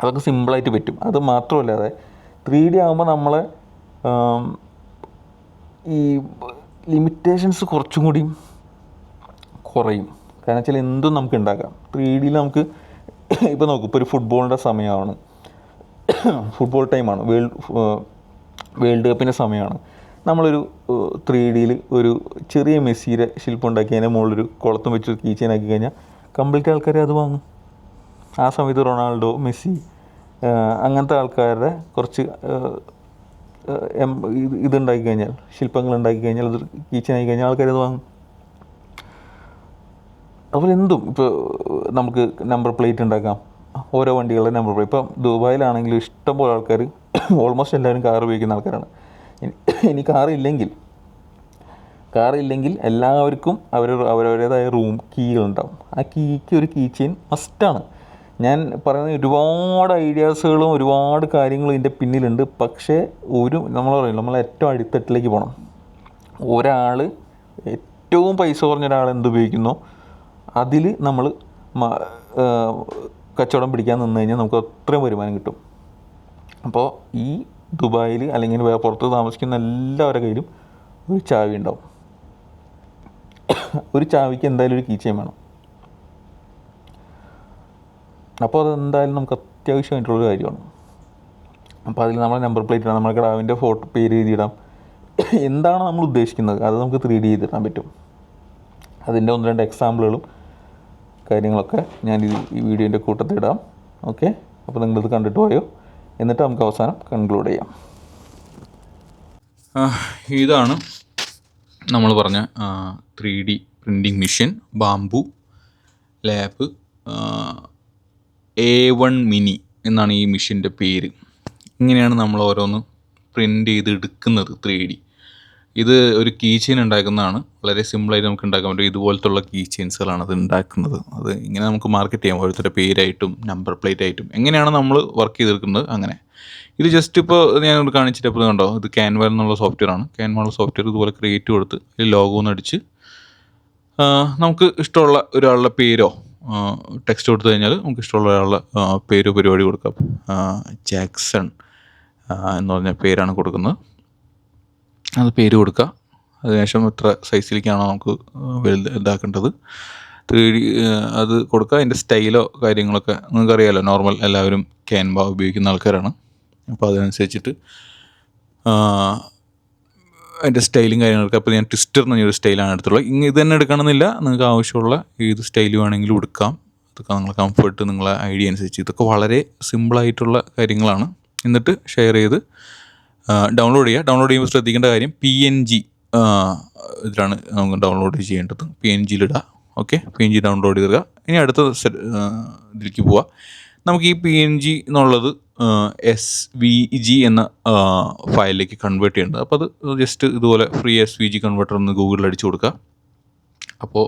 അതൊക്കെ സിമ്പിളായിട്ട് പറ്റും. അത് മാത്രമല്ലാതെ 3D ആകുമ്പോൾ നമ്മളെ ഈ ലിമിറ്റേഷൻസ് കുറച്ചും കൂടി കുറയും. കാരണം വെച്ചാൽ എന്തും നമുക്ക് ഉണ്ടാക്കാം 3Dയിൽ. നമുക്ക് ഇപ്പോൾ നോക്കും, ഇപ്പോൾ ഒരു ഫുട്ബോളിൻ്റെ സമയമാണ്, ഫുട്ബോൾ ടൈമാണ്, വേൾഡ് കപ്പിൻ്റെ സമയമാണ്. നമ്മളൊരു 3Dയിൽ ഒരു ചെറിയ മെസ്സിയുടെ ശില്പം ഉണ്ടാക്കി അതിൻ്റെ മുകളിലൊരു കുളത്തും വെച്ച് കീച്ചെയിൻ ആക്കി കഴിഞ്ഞാൽ കംപ്ലീറ്റ് ആൾക്കാർ അത് വാങ്ങും. ആ സമയത്ത് റൊണാൾഡോ, മെസ്സി അങ്ങനത്തെ ആൾക്കാരുടെ കുറച്ച് ഇതുണ്ടാക്കി കഴിഞ്ഞാൽ, ശില്പങ്ങൾ ഉണ്ടാക്കി കഴിഞ്ഞാൽ, അത് കീച്ചെയിൻ ആക്കി കഴിഞ്ഞാൽ ആൾക്കാരത് വാങ്ങും. അതുപോലെ എന്തും ഇപ്പോൾ നമുക്ക് നമ്പർ പ്ലേറ്റ് ഉണ്ടാക്കാം, ഓരോ വണ്ടികളുടെ നമ്പർ പ്ലേറ്റ്. ഇപ്പം ദുബായിലാണെങ്കിലും ഇഷ്ടംപോലെ ആൾക്കാർ, ഓൾമോസ്റ്റ് എല്ലാവരും കാർ ഉപയോഗിക്കുന്ന ആൾക്കാരാണ്. ഇനി കാറില്ലെങ്കിൽ എല്ലാവർക്കും അവരവരുടേതായ റൂം കീകളുണ്ടാവും. ആ കീക്ക് ഒരു കീ ചെയിൻ മസ്റ്റാണ്. ഞാൻ പറയുന്നത് ഒരുപാട് ഐഡിയാസുകളും ഒരുപാട് കാര്യങ്ങളും ഇതിൻ്റെ പിന്നിലുണ്ട്. പക്ഷേ നമ്മൾ പറയില്ല, നമ്മൾ ഏറ്റവും അടിത്തട്ടിലേക്ക് പോകണം. ഒരാൾ ഏറ്റവും പൈസ കുറഞ്ഞ ഒരാൾ എന്തുപയോഗിക്കുന്നോ അതിൽ നമ്മൾ കച്ചവടം പിടിക്കാൻ നിന്ന് കഴിഞ്ഞാൽ നമുക്ക് അത്രയും വരുമാനം കിട്ടും. അപ്പോൾ ഈ ദുബായിൽ അല്ലെങ്കിൽ പുറത്ത് താമസിക്കുന്ന എല്ലാവരുടെ കയ്യിലും ഒരു ചാവി ഉണ്ടാവും. ഒരു ചാവിക്ക് എന്തായാലും ഒരു കീ ചെയിൻ വേണം. അപ്പോൾ അതെന്തായാലും നമുക്ക് അത്യാവശ്യമായിട്ടുള്ളൊരു കാര്യമാണ്. അപ്പോൾ അതിൽ നമ്മൾ നമ്പർ പ്ലേറ്റ് ഇടാം, നമ്മുടെ കിടാവിൻ്റെ ഫോട്ടോ പേര് എഴുതിയിടാം. എന്താണ് നമ്മൾ ഉദ്ദേശിക്കുന്നത് അത് നമുക്ക് 3D ചെയ്തിടാൻ പറ്റും. അതിൻ്റെ 1-2 എക്സാമ്പിളുകളും കാര്യങ്ങളൊക്കെ ഞാൻ ഈ വീഡിയോൻ്റെ കൂട്ടത്തിലിടാം. ഓക്കെ, അപ്പോൾ നിങ്ങളിത് കണ്ടിട്ട് പോയോ, എന്നിട്ട് നമുക്ക് അവസാനം കൺക്ലൂഡ് ചെയ്യാം. ഇതാണ് നമ്മൾ പറഞ്ഞ 3D printing machine, bamboo lab A1 mini എന്നാണ് ഈ മെഷീൻ്റെ പേര്. ഇങ്ങനെയാണ് നമ്മൾ ഓരോന്ന് പ്രിൻ്റ് ചെയ്ത് എടുക്കുന്നത് 3D. ഇത് ഒരു കീ ചെയിൻ ഉണ്ടാക്കുന്നതാണ്. വളരെ സിമ്പിളായിട്ട് നമുക്ക് ഉണ്ടാക്കാൻ പറ്റും. ഇതുപോലത്തുള്ള കീ ചെയിൻസുകളാണ് അത് ഉണ്ടാക്കുന്നത്. അത് ഇങ്ങനെ നമുക്ക് മാർക്കറ്റ് ചെയ്യാം, ഓരോരുത്തരുടെ പേരായിട്ടും നമ്പർ പ്ലേറ്റ് ആയിട്ടും. എങ്ങനെയാണ് നമ്മൾ വർക്ക് ചെയ്തെടുക്കുന്നത് അങ്ങനെ. ഇത് ജസ്റ്റ് ഇപ്പോൾ ഞാനിവിടെ കാണിച്ചിട്ടപ്പോൾ കണ്ടോ, ഇത് ക്യാൻവ എന്നുള്ള സോഫ്റ്റ്വെയർ ആണ്. ക്യാൻവ എന്നുള്ള സോഫ്റ്റ്വെയർ ഇതുപോലെ ക്രിയേറ്റ് കൊടുത്ത് ലോഗോ ഒന്ന് അടിച്ച് നമുക്ക് ഇഷ്ടമുള്ള ഒരാളുടെ പേരോ ടെക്സ്റ്റ് കൊടുത്തു കഴിഞ്ഞാൽ നമുക്ക് ഇഷ്ടമുള്ള ഒരാളുടെ പേരോ പരിപാടി കൊടുക്കാം. ജാക്സൺ എന്ന് പറഞ്ഞ പേരാണ് കൊടുക്കുന്നത്. അത് പേര് കൊടുക്കുക. അതിനുശേഷം എത്ര സൈസിലേക്കാണോ നമുക്ക് ഇതാക്കേണ്ടത് 3D അത് കൊടുക്കുക. അതിൻ്റെ സ്റ്റൈലോ കാര്യങ്ങളൊക്കെ നിങ്ങൾക്കറിയാമല്ലോ, നോർമൽ എല്ലാവരും ക്യാൻവ ഉപയോഗിക്കുന്ന ആൾക്കാരാണ്. അപ്പോൾ അതനുസരിച്ചിട്ട് അതിൻ്റെ സ്റ്റൈലും കാര്യങ്ങളൊക്കെ. അപ്പോൾ ഞാൻ ട്വിസ്റ്റർ എന്ന് പറഞ്ഞൊരു സ്റ്റൈലാണ് എടുത്തുള്ളത്. ഇത് തന്നെ എടുക്കണമെന്നില്ല, നിങ്ങൾക്ക് ആവശ്യമുള്ള ഏത് സ്റ്റൈൽ വേണമെങ്കിലും എടുക്കാം. ഇതൊക്കെ നിങ്ങളെ കംഫർട്ട്, നിങ്ങളെ ഐഡിയ അനുസരിച്ച്. ഇതൊക്കെ വളരെ സിമ്പിളായിട്ടുള്ള കാര്യങ്ങളാണ്. എന്നിട്ട് ഷെയർ ചെയ്ത് ഡൗൺലോഡ് ചെയ്യുക. ഡൗൺലോഡ് ചെയ്യുമ്പോൾ ശ്രദ്ധിക്കേണ്ട കാര്യം PNG ഇതിലാണ് നമുക്ക് ഡൗൺലോഡ് ചെയ്യേണ്ടത്. PNGയിലിടുക. ഓക്കെ, PNG ഡൗൺലോഡ് ചെയ്തിടുക. ഇനി അടുത്ത ഇതിലേക്ക് പോവുക. നമുക്ക് ഈ PNG എന്നുള്ളത് SVG എന്ന ഫയലിലേക്ക് കൺവേർട്ട് ചെയ്യേണ്ടത്. അപ്പോൾ അത് ജസ്റ്റ് ഇതുപോലെ ഫ്രീ SVG കൺവേർട്ടർ എന്ന് ഗൂഗിളിൽ അടിച്ചു കൊടുക്കുക. അപ്പോൾ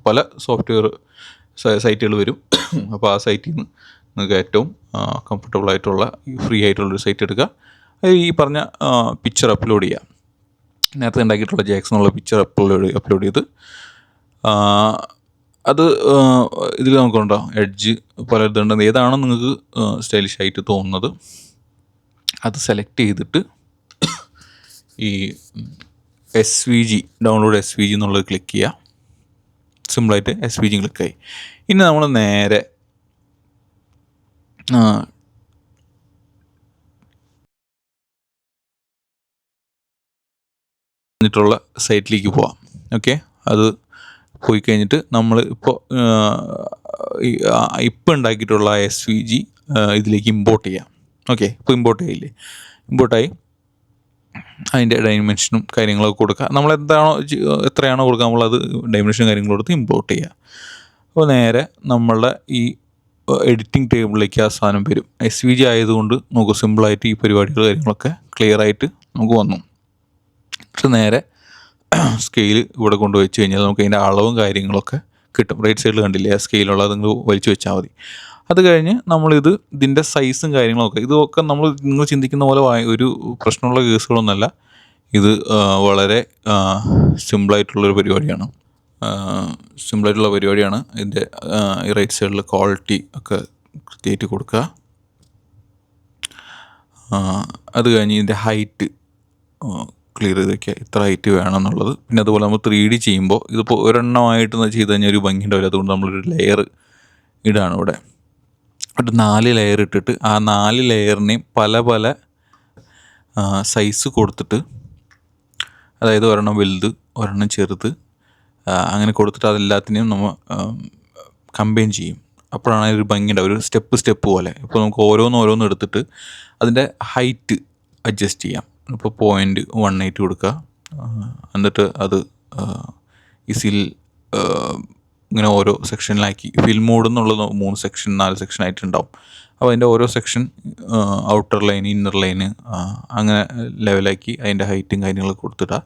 പല സോഫ്റ്റ്വെയർ സൈറ്റുകൾ വരും. അപ്പോൾ ആ സൈറ്റിൽ നിന്ന് നിങ്ങൾക്ക് ഏറ്റവും കംഫർട്ടബിൾ ആയിട്ടുള്ള ഫ്രീ ആയിട്ടുള്ളൊരു സൈറ്റ് എടുക്കുക. ഈ പറഞ്ഞ പിക്ചർ അപ്ലോഡ് ചെയ്യുക. നേരത്തെ ഉണ്ടാക്കിയിട്ടുള്ള ജാക്സ് എന്നുള്ള പിക്ചർ അപ്ലോഡ് ചെയ്ത് അത് ഇതിൽ നമുക്കുണ്ടോ എഡ്ജ് പല ഇതുണ്ട്. ഏതാണോ നിങ്ങൾക്ക് സ്റ്റൈലിഷ് ആയിട്ട് തോന്നുന്നത് അത് സെലക്ട് ചെയ്തിട്ട് ഈ SVG ഡൗൺലോഡ് SVG എന്നുള്ളത് ക്ലിക്ക് ചെയ്യുക. സിമ്പിളായിട്ട് SVG ക്ലിക്കായി. ഇനി നമ്മൾ നേരെ ിട്ടുള്ള സൈറ്റിലേക്ക് പോവാം. ഓക്കെ, അത് പോയി കഴിഞ്ഞിട്ട് നമ്മൾ ഇപ്പോൾ ഉണ്ടാക്കിയിട്ടുള്ള SVG ഇതിലേക്ക് ഇമ്പോർട്ട് ചെയ്യാം. ഓക്കെ, ഇപ്പോൾ ഇമ്പോർട്ട് ചെയ്യില്ലേ? ഇമ്പോർട്ടായി. അതിൻ്റെ ഡൈമെൻഷനും കാര്യങ്ങളൊക്കെ കൊടുക്കുക. നമ്മൾ എത്രയാണോ കൊടുക്കുക നമ്മളത് ഡൈമെൻഷനും കാര്യങ്ങളും കൊടുത്ത് ഇമ്പോർട്ട് ചെയ്യുക. അപ്പോൾ നേരെ നമ്മളുടെ ഈ എഡിറ്റിംഗ് ടേബിളിലേക്ക് ആ സാധനം വരും. SVG ആയതുകൊണ്ട് നമുക്ക് സിമ്പിളായിട്ട് ഈ പരിപാടികൾ കാര്യങ്ങളൊക്കെ ക്ലിയറായിട്ട് നമുക്ക് വന്നു. പക്ഷെ നേരെ സ്കെയിൽ ഇവിടെ കൊണ്ട് വെച്ച് കഴിഞ്ഞാൽ നമുക്ക് അതിൻ്റെ അളവും കാര്യങ്ങളൊക്കെ കിട്ടും. റൈറ്റ് സൈഡിൽ കണ്ടില്ലേ ആ സ്കെയിലുള്ളത്, നിങ്ങൾ വലിച്ചു വെച്ചാൽ മതി. അത് കഴിഞ്ഞ് ഇതിൻ്റെ സൈസും കാര്യങ്ങളൊക്കെ ഇതൊക്കെ നിങ്ങൾ ചിന്തിക്കുന്ന പോലെ ഒരു പ്രശ്നമുള്ള കേസുകളൊന്നുമല്ല. ഇത് വളരെ സിമ്പിളായിട്ടുള്ളൊരു പരിപാടിയാണ്. ഇതിൻ്റെ ഈ റൈറ്റ് സൈഡിൽ ക്വാളിറ്റി ഒക്കെ കൃത്യമായിട്ട് കൊടുക്കുക. അത് കഴിഞ്ഞ് ഇതിൻ്റെ ഹൈറ്റ് ക്ലിയർ ചെയ്ത് വയ്ക്കുക, ഇത്ര ഹൈറ്റ് വേണം എന്നുള്ളത്. പിന്നെ അതുപോലെ നമ്മൾ 3D ചെയ്യുമ്പോൾ ഇതിപ്പോൾ ഒരെണ്ണമായിട്ട് ചെയ്ത് കഴിഞ്ഞാൽ ഒരു ഭംഗി ഉണ്ടാവില്ല. അതുകൊണ്ട് നമ്മളൊരു ലെയർ ഇടാണ് ഇവിടെ. ഒരു 4 ലെയർ ഇട്ടിട്ട് ആ 4 ലെയറിനെയും പല പല സൈസ് കൊടുത്തിട്ട്, അതായത് ഒരെണ്ണം വലുത് ഒരെണ്ണം ചെറുത് അങ്ങനെ കൊടുത്തിട്ട് അതെല്ലാത്തിനെയും നമ്മൾ കമ്പൈൻ ചെയ്യും. അപ്പോഴാണ് ഒരു ഭംഗി ഉണ്ടാവും, ഒരു സ്റ്റെപ്പ് പോലെ. ഇപ്പോൾ നമുക്ക് ഓരോന്ന് എടുത്തിട്ട് അതിൻ്റെ ഹൈറ്റ് അഡ്ജസ്റ്റ് ചെയ്യാം. ഇപ്പോൾ 0.18 കൊടുക്കുക. എന്നിട്ട് അത് ഈസിൽ ഇങ്ങനെ ഓരോ സെക്ഷനിലാക്കി ഫിൽ മോഡ് എന്നുള്ളത് 3 സെക്ഷൻ 4 സെക്ഷനായിട്ടുണ്ടാവും. അപ്പോൾ അതിൻ്റെ ഓരോ section outer line, inner line അങ്ങനെ ലെവലാക്കി അതിൻ്റെ ഹൈറ്റും കാര്യങ്ങളൊക്കെ കൊടുത്തിടുക.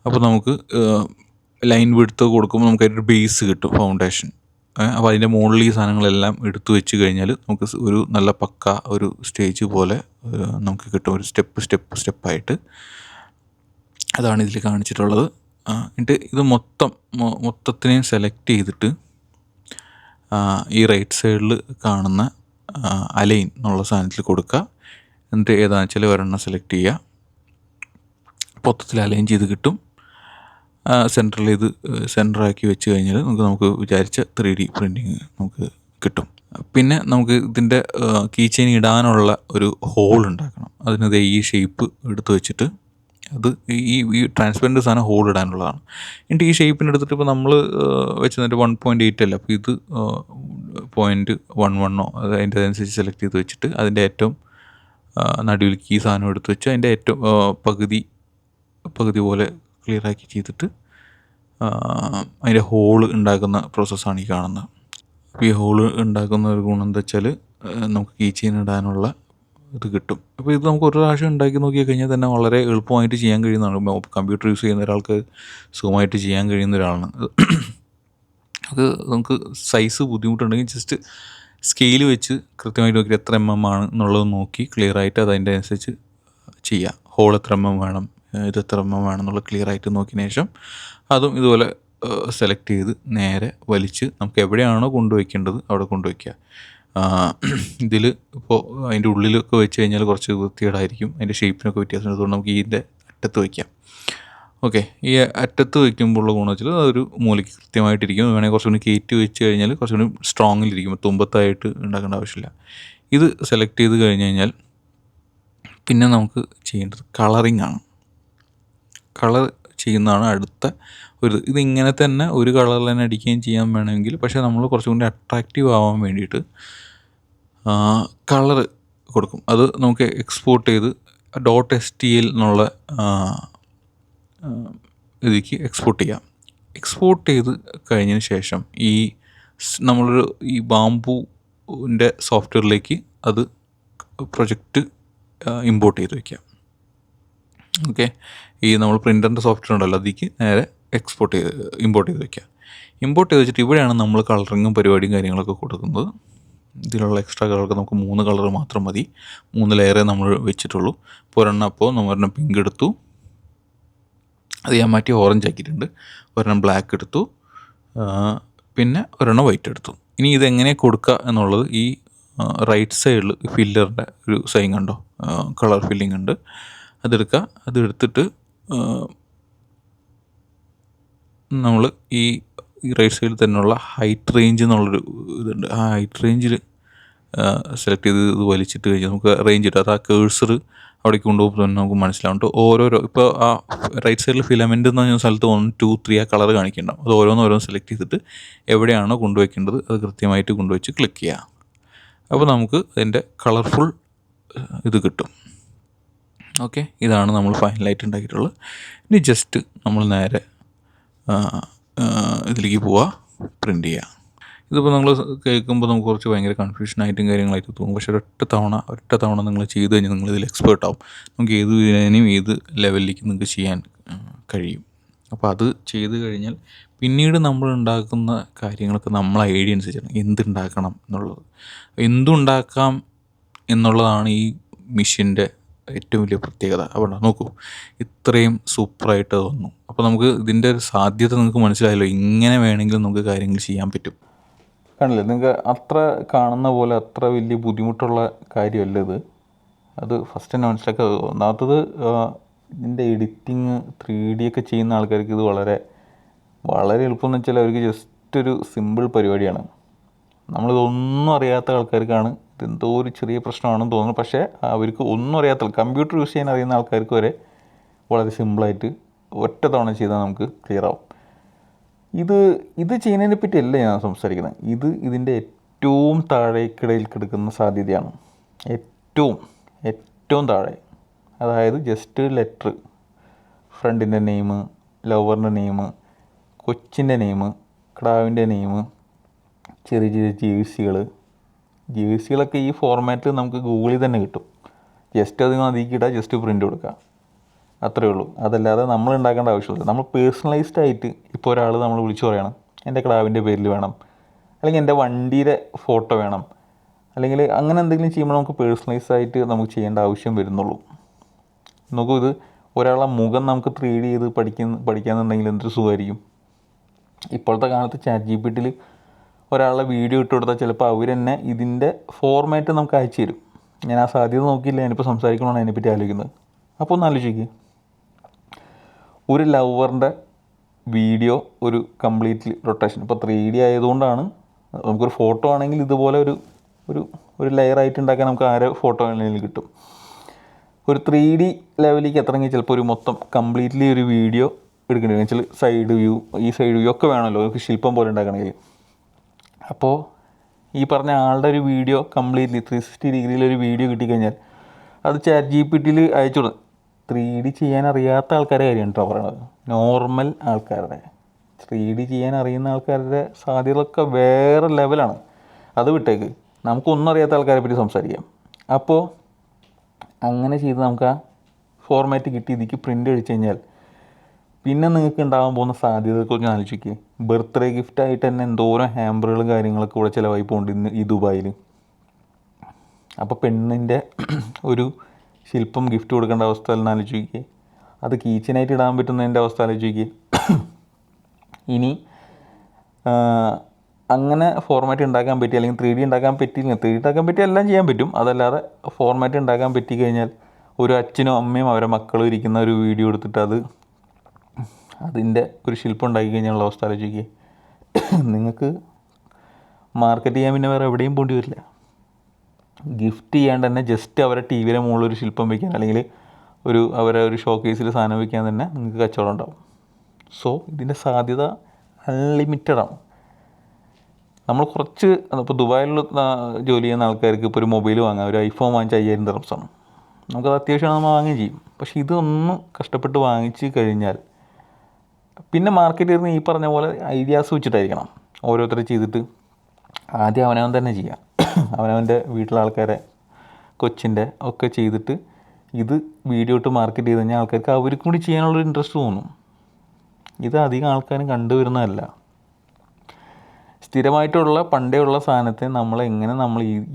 അപ്പോൾ നമുക്ക് ലൈൻ വിഡ്ത്ത് കൊടുക്കുമ്പോൾ നമുക്ക് അതിൻ്റെ ബേസ് കിട്ടും, ഫൗണ്ടേഷൻ. അപ്പോൾ അതിൻ്റെ മുകളിൽ ഈ സാധനങ്ങളെല്ലാം എടുത്തു വെച്ച് കഴിഞ്ഞാൽ നമുക്ക് ഒരു നല്ല പക്ക ഒരു സ്റ്റേജ് പോലെ നമുക്ക് കിട്ടും, ഒരു സ്റ്റെപ്പായിട്ട്. അതാണ് ഇതിൽ കാണിച്ചിട്ടുള്ളത്. എന്നിട്ട് ഇത് മൊത്തത്തിനെയും സെലക്ട് ചെയ്തിട്ട് ഈ റൈറ്റ് സൈഡിൽ കാണുന്ന അലൈൻ എന്നുള്ള സാധനത്തിൽ കൊടുക്കുക. എന്നിട്ട് ഏതാണെന്ന് വെച്ചാൽ ഒരെണ്ണം സെലക്ട് ചെയ്യുക. മൊത്തത്തിൽ അലൈൻ ചെയ്ത് കിട്ടും. സെൻറ്ററിൽ ഇത് സെൻറ്ററാക്കി വെച്ച് കഴിഞ്ഞാൽ നമുക്ക് വിചാരിച്ച 3D പ്രിൻറ്റിങ് നമുക്ക് കിട്ടും. പിന്നെ നമുക്ക് ഇതിൻ്റെ കീ ചെയിൻ ഇടാനുള്ള ഒരു ഹോൾ ഉണ്ടാക്കണം. അതിനത് ഈ ഷേപ്പ് എടുത്ത് വെച്ചിട്ട് അത് ഈ ട്രാൻസ്പെറൻറ്റ് സാധനം ഹോൾ ഇടാനുള്ളതാണ്. എന്നിട്ട് ഈ ഷേപ്പിന് എടുത്തിട്ട് ഇപ്പോൾ നമ്മൾ വെച്ചതിൻ്റെ 1.8 അല്ല, അപ്പോൾ ഇത് 0.11 അതിൻ്റെ അനുസരിച്ച് സെലക്ട് ചെയ്ത് വെച്ചിട്ട് അതിൻ്റെ ഏറ്റവും നടുവിലേക്ക് ഈ സാധനം എടുത്ത് വെച്ച് അതിൻ്റെ ഏറ്റവും പകുതി പോലെ ക്ലിയറാക്കി ചെയ്തിട്ട് അതിൻ്റെ ഹോള് ഉണ്ടാക്കുന്ന പ്രോസസ്സാണ് ഈ കാണുന്നത്. അപ്പോൾ ഈ ഹോള് ഉണ്ടാക്കുന്ന ഒരു ഗുണം എന്താ വെച്ചാൽ നമുക്ക് കീ ചെയിൻ ഇടാനുള്ള ഇത് കിട്ടും. അപ്പോൾ ഇത് നമുക്ക് ഒരു പ്രാവശ്യം ഉണ്ടാക്കി നോക്കി കഴിഞ്ഞാൽ തന്നെ വളരെ എളുപ്പമായിട്ട് ചെയ്യാൻ കഴിയുന്നതാണ്. കമ്പ്യൂട്ടർ യൂസ് ചെയ്യുന്ന ഒരാൾക്ക് സുഖമായിട്ട് ചെയ്യാൻ കഴിയുന്ന ഒരാളാണ്. അത് നമുക്ക് സൈസ് ബുദ്ധിമുട്ടുണ്ടെങ്കിൽ ജസ്റ്റ് സ്കെയിൽ വെച്ച് കൃത്യമായിട്ട് നോക്കി എത്ര ആണ് എന്നുള്ളത് നോക്കി ക്ലിയറായിട്ട് അതിൻ്റെ അനുസരിച്ച് ചെയ്യുക. ഹോൾ എത്ര വേണം, ഇത് എത്ര വേണം എന്നുള്ളത് ക്ലിയറായിട്ട് നോക്കിയതിന് ശേഷം അതും ഇതുപോലെ സെലക്ട് ചെയ്ത് നേരെ വലിച്ച് നമുക്ക് എവിടെയാണോ കൊണ്ടുവയ്ക്കേണ്ടത് അവിടെ കൊണ്ടുവയ്ക്കുക. ഇതിൽ ഇപ്പോൾ അതിൻ്റെ ഉള്ളിലൊക്കെ വെച്ച് കഴിഞ്ഞാൽ കുറച്ച് വൃത്തികേടായിരിക്കും, അതിൻ്റെ ഷേപ്പിനൊക്കെ വ്യത്യാസം. അതുകൊണ്ട് നമുക്ക് ഇതിൻ്റെ അറ്റത്ത് വയ്ക്കാം. ഓക്കെ, ഈ അറ്റത്ത് വയ്ക്കുമ്പോഴുള്ള ഗുണം വെച്ചാൽ അതൊരു മൂലയ്ക്ക് കൃത്യമായിട്ടിരിക്കും. വേണമെങ്കിൽ കുറച്ചുകൂടി കയറ്റി വെച്ച് കഴിഞ്ഞാൽ കുറച്ചുകൂടി സ്ട്രോങ്ങിലിരിക്കും, തുമ്പത്തായിട്ട് ഉണ്ടാക്കേണ്ട ആവശ്യമില്ല. ഇത് സെലക്ട് ചെയ്ത് കഴിഞ്ഞ് കഴിഞ്ഞാൽ പിന്നെ നമുക്ക് ചെയ്യേണ്ടത് കളറിങ് ആണ്. കളർ ചെയ്യുന്നതാണ് അടുത്ത ഒരു ഇതിങ്ങനെ തന്നെ ഒരു കളറിൽ തന്നെ അടിക്കുകയും ചെയ്യാൻ വേണമെങ്കിൽ, പക്ഷേ നമ്മൾ കുറച്ചും കൂടി അട്രാക്റ്റീവ് ആവാൻ വേണ്ടിയിട്ട് കളറ് കൊടുക്കും. അത് നമുക്ക് എക്സ്പോർട്ട് ചെയ്ത് .stl എന്നുള്ള ഇതിലേക്ക് എക്സ്പോർട്ട് ചെയ്യാം. എക്സ്പോർട്ട് ചെയ്ത് കഴിഞ്ഞതിന് ശേഷം നമ്മളൊരു ഈ ബാംബുവിൻ്റെ സോഫ്റ്റ്വെയറിലേക്ക് അത് പ്രൊജക്റ്റ് ഇമ്പോർട്ട് ചെയ്ത് വയ്ക്കാം. ഓക്കെ, ഈ നമ്മൾ പ്രിൻ്ററിൻ്റെ സോഫ്റ്റ്വെയർ ഉണ്ടല്ലോ, അതിലേക്ക് നേരെ ഇമ്പോർട്ട് ചെയ്ത് വയ്ക്കുക. ഇമ്പോർട്ട് ചെയ്ത് വെച്ചിട്ട് ഇവിടെയാണ് നമ്മൾ കളറിങ്ങും പരിപാടിയും കാര്യങ്ങളൊക്കെ കൊടുക്കുന്നത്. ഇതിലുള്ള എക്സ്ട്രാ കളർക്ക് നമുക്ക് 3 കളർ മാത്രം മതി. 3 ലെയറേ നമ്മൾ വെച്ചിട്ടുള്ളൂ. അപ്പോൾ നമ്മൾ പിങ്ക് എടുത്തു, അത് ഞാൻ മാറ്റി ഓറഞ്ച് ആക്കിയിട്ടുണ്ട്. ഒരെണ്ണം ബ്ലാക്ക് എടുത്തു, പിന്നെ ഒരെണ്ണം വൈറ്റ് എടുത്തു. ഇനി ഇതെങ്ങനെ കൊടുക്കുക എന്നുള്ളത് ഈ റൈറ്റ് സൈഡിൽ ഫില്ലറിൻ്റെ ഒരു സൈൻ കണ്ടോ, കളർ ഫില്ലിംഗ് ഉണ്ട്, അതെടുക്കുക. അതെടുത്തിട്ട് നമ്മൾ ഈ റൈറ്റ് സൈഡിൽ തന്നെയുള്ള ഹൈറ്റ് റേഞ്ച് എന്നുള്ളൊരു ഇതുണ്ട്. ആ ഹൈറ്റ് റേഞ്ചിൽ സെലക്ട് ചെയ്ത് ഇത് വലിച്ചിട്ട് കഴിഞ്ഞാൽ നമുക്ക് റേഞ്ച് ഇട്ട് അത് ആ കേഴ്സർ അവിടേക്ക് കൊണ്ടുപോകുമ്പോൾ തന്നെ നമുക്ക് മനസ്സിലാവുന്നുണ്ട്. ഓരോരോ ഇപ്പോൾ ആ റൈറ്റ് സൈഡിൽ ഫിലമെൻ്റ് എന്ന് പറഞ്ഞ സ്ഥലത്ത് 1, 2, 3 ആ കളർ കാണിക്കുന്നുണ്ടാവും. അത് ഓരോന്ന് സെലക്ട് ചെയ്തിട്ട് എവിടെയാണോ കൊണ്ടുവയ്ക്കേണ്ടത് അത് കൃത്യമായിട്ട് കൊണ്ടുവച്ച് ക്ലിക്ക് ചെയ്യുക. അപ്പോൾ നമുക്ക് അതിൻ്റെ കളർഫുൾ ഇത് കിട്ടും. ഓക്കെ, ഇതാണ് നമ്മൾ ഫൈനലായിട്ട് ഉണ്ടാക്കിയിട്ടുള്ളത്. ഇനി ജസ്റ്റ് നമ്മൾ നേരെ ഇതിലേക്ക് പോവുക, പ്രിൻ്റ് ചെയ്യുക. ഇതിപ്പോൾ നമ്മൾ കേൾക്കുമ്പോൾ നമുക്ക് കുറച്ച് ഭയങ്കര കൺഫ്യൂഷനായിട്ടും കാര്യങ്ങളായിട്ട് തോന്നും. പക്ഷേ ഒറ്റ തവണ നിങ്ങൾ ചെയ്ത് കഴിഞ്ഞാൽ നിങ്ങൾ ഇതിൽ എക്സ്പേർട്ട് ആവും. നമുക്ക് ഏത് ഡിസൈനും ഏത് ലെവലിലേക്ക് നിങ്ങൾക്ക് ചെയ്യാൻ കഴിയും. അപ്പോൾ അത് ചെയ്ത് കഴിഞ്ഞാൽ പിന്നീട് നമ്മൾ ഉണ്ടാക്കുന്ന കാര്യങ്ങളൊക്കെ നമ്മളെ ഐഡിയ അനുസരിച്ചാണ് എന്തുണ്ടാക്കണം എന്നുള്ളത്. എന്തുണ്ടാക്കാം എന്നുള്ളതാണ് ഈ മെഷീൻ്റെ ഏറ്റവും വലിയ പ്രത്യേകത. അവിടെ നോക്കൂ, ഇത്രയും സൂപ്പറായിട്ട് വന്നു. അപ്പോൾ നമുക്ക് ഇതിൻ്റെ ഒരു സാധ്യത നിങ്ങൾക്ക് മനസ്സിലായല്ലോ. ഇങ്ങനെ വേണമെങ്കിലും നമുക്ക് കാര്യങ്ങൾ ചെയ്യാൻ പറ്റും. കണ്ടില്ലേ, നിങ്ങൾക്ക് അത്ര കാണുന്ന പോലെ അത്ര വലിയ ബുദ്ധിമുട്ടുള്ള കാര്യമല്ല ഇത്. അത് ഫസ്റ്റ് തന്നെ മനസ്സിലാക്കുക. ഒന്നാമത്തത് ഇതിൻ്റെ എഡിറ്റിങ് 3D ഒക്കെ ചെയ്യുന്ന ആൾക്കാർക്ക് ഇത് വളരെ വളരെ എളുപ്പമെന്ന് വെച്ചാൽ അവർക്ക് ജസ്റ്റ് ഒരു സിമ്പിൾ പരിപാടിയാണ്. നമ്മളിതൊന്നും അറിയാത്ത ആൾക്കാർക്കാണ് ഇതെന്തോ ഒരു ചെറിയ പ്രശ്നമാണെന്ന് തോന്നുന്നു. പക്ഷേ അവർക്ക് ഒന്നും അറിയാത്ത കമ്പ്യൂട്ടർ യൂസ് ചെയ്യാൻ അറിയുന്ന ആൾക്കാർക്ക് വരെ വളരെ സിമ്പിളായിട്ട് ഒറ്റ തവണ ചെയ്താൽ നമുക്ക് ക്ലിയർ ആവും. ഇത് ചെയ്യുന്നതിനെ പറ്റിയല്ല ഞാൻ സംസാരിക്കുന്നത്. ഇതിൻ്റെ ഏറ്റവും താഴേക്കിടയിൽ കിടക്കുന്ന സാധ്യതയാണ്. ഏറ്റവും താഴെ, അതായത് ജസ്റ്റ് ജസ്റ്റ് ഫ്രണ്ടിൻ്റെ നെയിം, ലവറിൻ്റെ നെയിം, കൊച്ചിൻ്റെ നെയിം, കിടാവിൻ്റെ നെയിം, ചെറിയ ചെറിയ ജേഴ്സികളൊക്കെ ഈ ഫോർമാറ്റിൽ നമുക്ക് ഗൂഗിളിൽ തന്നെ കിട്ടും. ജസ്റ്റ് അത് അതിക്കിടുക, ജസ്റ്റ് പ്രിൻ്റ് കൊടുക്കുക, അത്രയേ ഉള്ളൂ. അതല്ലാതെ നമ്മൾ ഉണ്ടാക്കേണ്ട ആവശ്യമില്ല. നമ്മൾ പേഴ്സണലൈസ്ഡ് ആയിട്ട് ഇപ്പോൾ ഒരാൾ നമ്മൾ വിളിച്ചു പറയണം, എൻ്റെ കിടാവിൻ്റെ പേരിൽ വേണം, അല്ലെങ്കിൽ എൻ്റെ വണ്ടിയുടെ ഫോട്ടോ വേണം, അല്ലെങ്കിൽ അങ്ങനെ എന്തെങ്കിലും ചെയ്യുമ്പോൾ നമുക്ക് പേഴ്സണലൈസ് ആയിട്ട് നമുക്ക് ചെയ്യേണ്ട ആവശ്യം വരുന്നുള്ളൂ. നോക്കൂ, ഇത് ഒരാളെ മുഖം നമുക്ക് 3D ചെയ്ത് പഠിക്കാമെന്നുണ്ടെങ്കിൽ എന്തൊരു സുഖമായിരിക്കും. ഇപ്പോഴത്തെ കാലത്ത് ChatGPTയിൽ ഒരാളുടെ വീഡിയോ ഇട്ട് കൊടുത്താൽ ചിലപ്പോൾ അവർ തന്നെ ഇതിൻ്റെ ഫോർമാറ്റ് നമുക്ക് അയച്ചു തരും. ഞാൻ ആ സാധ്യത നോക്കിയില്ല, ഞാനിപ്പോൾ സംസാരിക്കണമെന്ന് അതിനെപ്പറ്റി ആലോചിക്കുന്നത്. അപ്പോൾ ഒന്ന് ആലോചിക്കുക, ഒരു ലവറിൻ്റെ വീഡിയോ ഒരു കംപ്ലീറ്റ്ലി റൊട്ടേഷൻ, ഇപ്പോൾ 3D ആയതുകൊണ്ടാണ് നമുക്കൊരു ഫോട്ടോ ആണെങ്കിൽ ഇതുപോലെ ഒരു ലെയറായിട്ട് ഉണ്ടാക്കാൻ നമുക്ക് ആരെ ഫോട്ടോ ആണെങ്കിലും കിട്ടും. ഒരു 3D ലെവലിലേക്ക് എത്തണമെങ്കിൽ ചിലപ്പോൾ ഒരു മൊത്തം കംപ്ലീറ്റ്ലി ഒരു വീഡിയോ എടുക്കേണ്ടി വരും. വെച്ചാൽ സൈഡ് വ്യൂ, ഈ സൈഡ് വ്യൂ ഒക്കെ വേണമല്ലോ നമുക്ക് ശില്പം പോലെ ഉണ്ടാക്കണമെങ്കിൽ. അപ്പോൾ ഈ പറഞ്ഞ ആളുടെ ഒരു വീഡിയോ കംപ്ലീറ്റ്ലി 360 ഡിഗ്രിയിലൊരു വീഡിയോ കിട്ടിക്കഴിഞ്ഞാൽ അത് ChatGPTയിൽ അയച്ചു കൊടുക്കും. 3D ചെയ്യാൻ അറിയാത്ത ആൾക്കാരുടെ കാര്യമാണ് കേട്ടോ പറയണത്. നോർമൽ ആൾക്കാരുടെ 3D ചെയ്യാൻ അറിയുന്ന ആൾക്കാരുടെ സാധ്യതകളൊക്കെ വേറെ ലെവലാണ്. അത് വിട്ടേക്ക്, നമുക്കൊന്നും അറിയാത്ത ആൾക്കാരെ പറ്റി സംസാരിക്കാം. അപ്പോൾ അങ്ങനെ ചെയ്ത് നമുക്ക് ആ ഫോർമാറ്റ് കിട്ടി ഇതിക്ക് പ്രിൻ്റ് അടിച്ചു കഴിഞ്ഞാൽ പിന്നെ നിങ്ങൾക്ക് ഉണ്ടാകാൻ പോകുന്ന സാധ്യതയെക്കുറിച്ച് ആലോചിക്കുക. ബർത്ത്ഡേ ഗിഫ്റ്റായിട്ട് തന്നെ എന്തോരം ഹാമ്പറുകളും കാര്യങ്ങളൊക്കെ ഇവിടെ ചിലവായി പോകുന്നുണ്ട് ഈ ദുബായിൽ. അപ്പോൾ പെണ്ണിൻ്റെ ഒരു ശില്പം ഗിഫ്റ്റ് കൊടുക്കേണ്ട അവസ്ഥ എല്ലാം ആലോചിക്കുക. അത് കീച്ചനായിട്ട് ഇടാൻ പറ്റുന്നതിൻ്റെ അവസ്ഥ ആലോചിക്കുക. ഇനി അങ്ങനെ ഫോർമാറ്റ് ഉണ്ടാക്കാൻ പറ്റി, അല്ലെങ്കിൽ 3D ഉണ്ടാക്കാൻ പറ്റിയില്ല, 3D ഉണ്ടാക്കാൻ പറ്റിയ എല്ലാം ചെയ്യാൻ പറ്റും. അതല്ലാതെ ഫോർമാറ്റ് ഉണ്ടാക്കാൻ പറ്റി കഴിഞ്ഞാൽ ഒരു അച്ഛനും അമ്മയും അവരെ മക്കളും ഇരിക്കുന്ന ഒരു വീഡിയോ എടുത്തിട്ട് അതിൻ്റെ ഒരു ശില്പം ഉണ്ടാക്കി കഴിഞ്ഞാലുള്ള അവസ്ഥ ആലോചിക്കുക. നിങ്ങൾക്ക് മാർക്കറ്റ് ചെയ്യാൻ പിന്നെ വേറെ എവിടെയും പോകേണ്ടി വരില്ല. ഗിഫ്റ്റ് ചെയ്യാണ്ട് തന്നെ ജസ്റ്റ് അവരെ TV യുടെ മുകളിൽ ഒരു ശില്പം വയ്ക്കാൻ, അല്ലെങ്കിൽ അവരെ ഒരു ഷോ കേസിൽ സാധനം വയ്ക്കാൻ തന്നെ നിങ്ങൾക്ക് കച്ചവടം ഉണ്ടാവും. സോ ഇതിൻ്റെ സാധ്യത അൺലിമിറ്റഡാണ്. നമ്മൾ കുറച്ച് ഇപ്പോൾ ദുബായിലുള്ള ജോലി ചെയ്യുന്ന ആൾക്കാർക്ക് ഇപ്പോൾ ഒരു മൊബൈൽ വാങ്ങാം, ഒരു ഐഫോൺ വാങ്ങിച്ച് 5000 ദിർഹംസാണ്. നമുക്കത് അത്യാവശ്യമാണ്, നമ്മൾ വാങ്ങുകയും ചെയ്യും. പക്ഷേ ഇതൊന്ന് കഷ്ടപ്പെട്ട് വാങ്ങിച്ച് കഴിഞ്ഞാൽ പിന്നെ മാർക്കറ്റിൽ ഇരുന്ന് ഈ പറഞ്ഞ പോലെ ഐഡിയാസ് വെച്ചിട്ടായിരിക്കണം ഓരോരുത്തർ ചെയ്തിട്ട്. ആദ്യം അവനവൻ തന്നെ ചെയ്യാം, അവനവൻ്റെ വീട്ടിലെ ആൾക്കാരെ കൊച്ചിൻ്റെ ഒക്കെ ചെയ്തിട്ട് ഇത് വീഡിയോ ഇട്ട് മാർക്കറ്റ് ചെയ്ത് കഴിഞ്ഞാൽ ആൾക്കാർക്ക് അവർക്കും കൂടി ചെയ്യാനുള്ളൊരു ഇൻട്രസ്റ്റ് തോന്നും. ഇത് അധികം ആൾക്കാരും കണ്ടുവരുന്നതല്ല. സ്ഥിരമായിട്ടുള്ള പണ്ടേ ഉള്ള സാധനത്തെ നമ്മൾ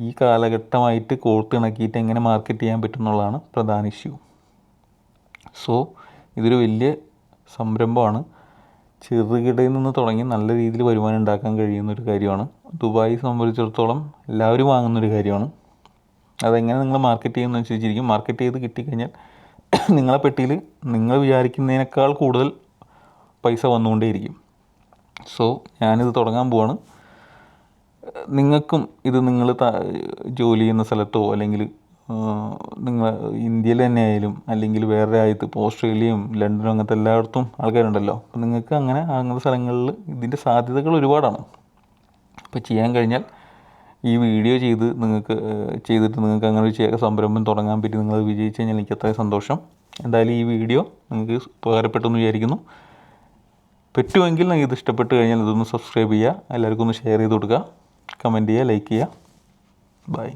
ഈ കാലഘട്ടമായിട്ട് കോർത്തിണക്കിയിട്ട് എങ്ങനെ മാർക്കറ്റ് ചെയ്യാൻ പറ്റും എന്നുള്ളതാണ് പ്രധാന ഇഷ്യൂ. സോ ഇതൊരു വലിയ സംരംഭമാണ്. ചെറുകിടയിൽ നിന്ന് തുടങ്ങി നല്ല രീതിയിൽ വരുമാനം ഉണ്ടാക്കാൻ കഴിയുന്നൊരു കാര്യമാണ്. ദുബായി സംബന്ധിച്ചിടത്തോളം എല്ലാവരും വാങ്ങുന്നൊരു കാര്യമാണ്. അതെങ്ങനെ നിങ്ങൾ മാർക്കറ്റ് ചെയ്യുന്നതനുസരിച്ചിരിക്കും. മാർക്കറ്റ് ചെയ്ത് കിട്ടിക്കഴിഞ്ഞാൽ നിങ്ങളെ പെട്ടിയിൽ നിങ്ങൾ വിചാരിക്കുന്നതിനേക്കാൾ കൂടുതൽ പൈസ വന്നുകൊണ്ടേയിരിക്കും. സോ ഞാനിത് തുടങ്ങാൻ പോവാണ്. നിങ്ങൾക്കും ഇത് നിങ്ങൾ ജോലി ചെയ്യുന്ന സ്ഥലത്തോ അല്ലെങ്കിൽ നിങ്ങൾ ഇന്ത്യയിൽ തന്നെ ആയാലും അല്ലെങ്കിൽ വേറെ രാജ്യത്ത് ഇപ്പോൾ ഓസ്ട്രേലിയയും ലണ്ടനും അങ്ങനത്തെ എല്ലായിടത്തും ആൾക്കാരുണ്ടല്ലോ. അപ്പോൾ നിങ്ങൾക്ക് അങ്ങനത്തെ സ്ഥലങ്ങളിൽ ഇതിൻ്റെ സാധ്യതകൾ ഒരുപാടാണ്. അപ്പോൾ ചെയ്യാൻ കഴിഞ്ഞാൽ ഈ വീഡിയോ ചെയ്തിട്ട് നിങ്ങൾക്ക് അങ്ങനെ ഒരു സംരംഭം തുടങ്ങാൻ പറ്റി നിങ്ങൾ വിജയിച്ച് കഴിഞ്ഞാൽ എനിക്ക് അത്രയും സന്തോഷം. എന്തായാലും ഈ വീഡിയോ നിങ്ങൾക്ക് ഉപകാരപ്പെട്ടെന്ന് വിചാരിക്കുന്നു. പറ്റുമെങ്കിൽ നിങ്ങൾക്ക് ഇത് ഇഷ്ടപ്പെട്ട് കഴിഞ്ഞാൽ ഇതൊന്ന് സബ്സ്ക്രൈബ് ചെയ്യുക, എല്ലാവർക്കും ഒന്ന് ഷെയർ ചെയ്ത് കൊടുക്കുക, കമൻറ്റ് ചെയ്യുക, ലൈക്ക് ചെയ്യുക. ബൈ.